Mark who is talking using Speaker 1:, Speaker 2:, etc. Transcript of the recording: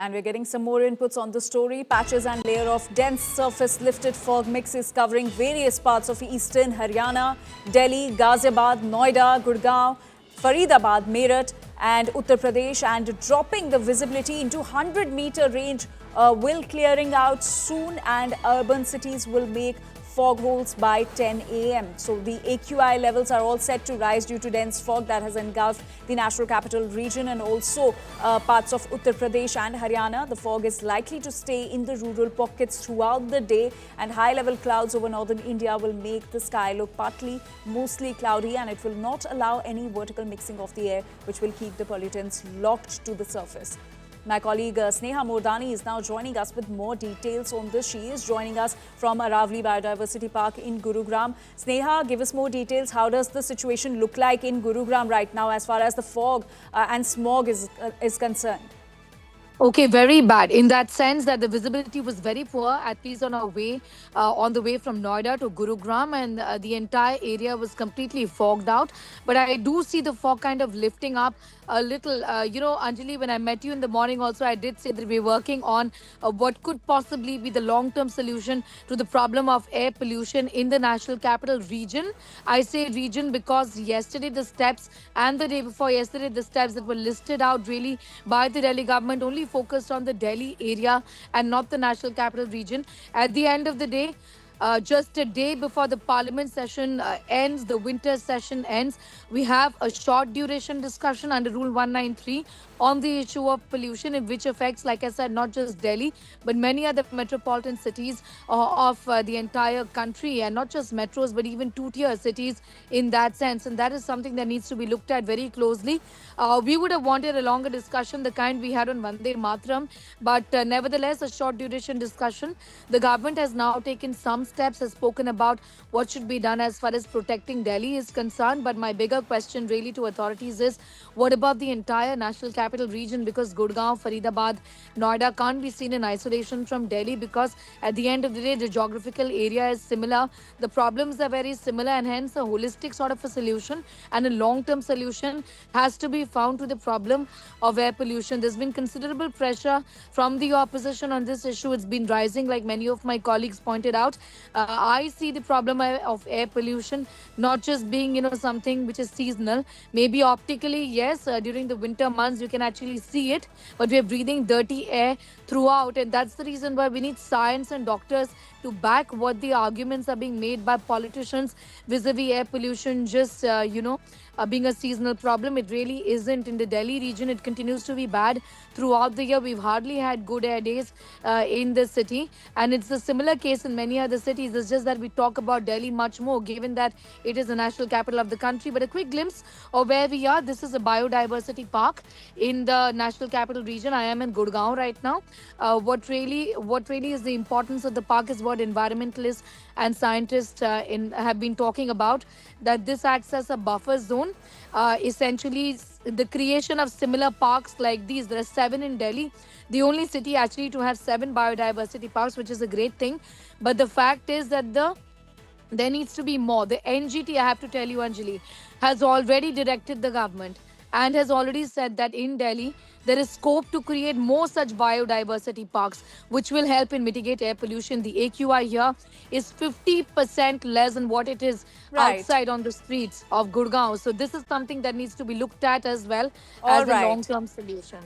Speaker 1: And we're getting some more inputs on the story. Patches and layer of dense surface lifted fog mix is covering various parts of eastern Haryana, Delhi, Ghaziabad, Noida, Gurgaon, Faridabad, Meerut and Uttar Pradesh, and dropping the visibility into 100-meter range will clearing out soon, and urban cities will make fog holes by 10 a.m. So the AQI levels are all set to rise due to dense fog that has engulfed the National Capital Region and also parts of Uttar Pradesh and Haryana. The fog is likely to stay in the rural pockets throughout the day, and high-level clouds over northern India will make the sky look partly, mostly cloudy, and it will not allow any vertical mixing of the air, which will keep the pollutants locked to the surface. My colleague Sneha Mordani is now joining us with more details on this. She is joining us from Aravali Biodiversity Park in Gurugram. Sneha, give us more details. How does the situation look like in Gurugram right now as far as the fog and smog is concerned?
Speaker 2: Okay, very bad in that sense that the visibility was very poor, at least on our way, on the way from Noida to Gurugram, and the entire area was completely fogged out. But I do see the fog kind of lifting up a little. Anjali, when I met you in the morning also, I did say that we're working on what could possibly be the long-term solution to the problem of air pollution in the National Capital Region. I say region because yesterday the steps and the day before yesterday the steps that were listed out really by the Delhi government only focused on the Delhi area and not the National Capital Region. At the end of the day, just a day before the parliament session ends, the winter session ends, we have a short duration discussion under Rule 193 on the issue of pollution, in which affects, like I said, not just Delhi, but many other metropolitan cities of the entire country, and not just metros, but even two-tier cities in that sense. And that is something that needs to be looked at very closely. We would have wanted a longer discussion, the kind we had on Vande Mataram, but nevertheless, a short duration discussion. The government has now taken some steps, has spoken about what should be done as far as protecting Delhi is concerned. But my bigger question really to authorities is, what about the entire National Capital Region? Because Gurgaon, Faridabad, Noida can't be seen in isolation from Delhi, because at the end of the day, the geographical area is similar. The problems are very similar, and hence a holistic sort of a solution and a long-term solution has to be found to the problem of air pollution. There's been considerable pressure from the opposition on this issue. It's been rising, like many of my colleagues pointed out. I see the problem of air pollution not just being, something which is seasonal. Maybe optically, yes, during the winter months you can actually see it, but we're breathing dirty air throughout, and that's the reason why we need science and doctors to back what the arguments are being made by politicians vis-a-vis air pollution just, being a seasonal problem. It really isn't. In the Delhi region, it continues to be bad throughout the year. We've hardly had good air days in the city, and it's a similar case in many other cities. It's just that we talk about Delhi much more, given that it is the national capital of the country. But a quick glimpse of where we are. This is a biodiversity park in the National Capital Region. I am in Gurgaon right now. What really is the importance of the park is what environmentalists and scientists have been talking about, that this acts as a buffer zone. Essentially, the creation of similar parks like these, there are 7 in Delhi, the only city actually to have 7 biodiversity parks, which is a great thing. But the fact is that there needs to be more. The NGT, I have to tell you, Anjali, has already directed the government and has already said that in Delhi, there is scope to create more such biodiversity parks, which will help in mitigate air pollution. The AQI here is 50% less than what it is outside on the streets of Gurgaon. So this is something that needs to be looked at as well as a long-term solution.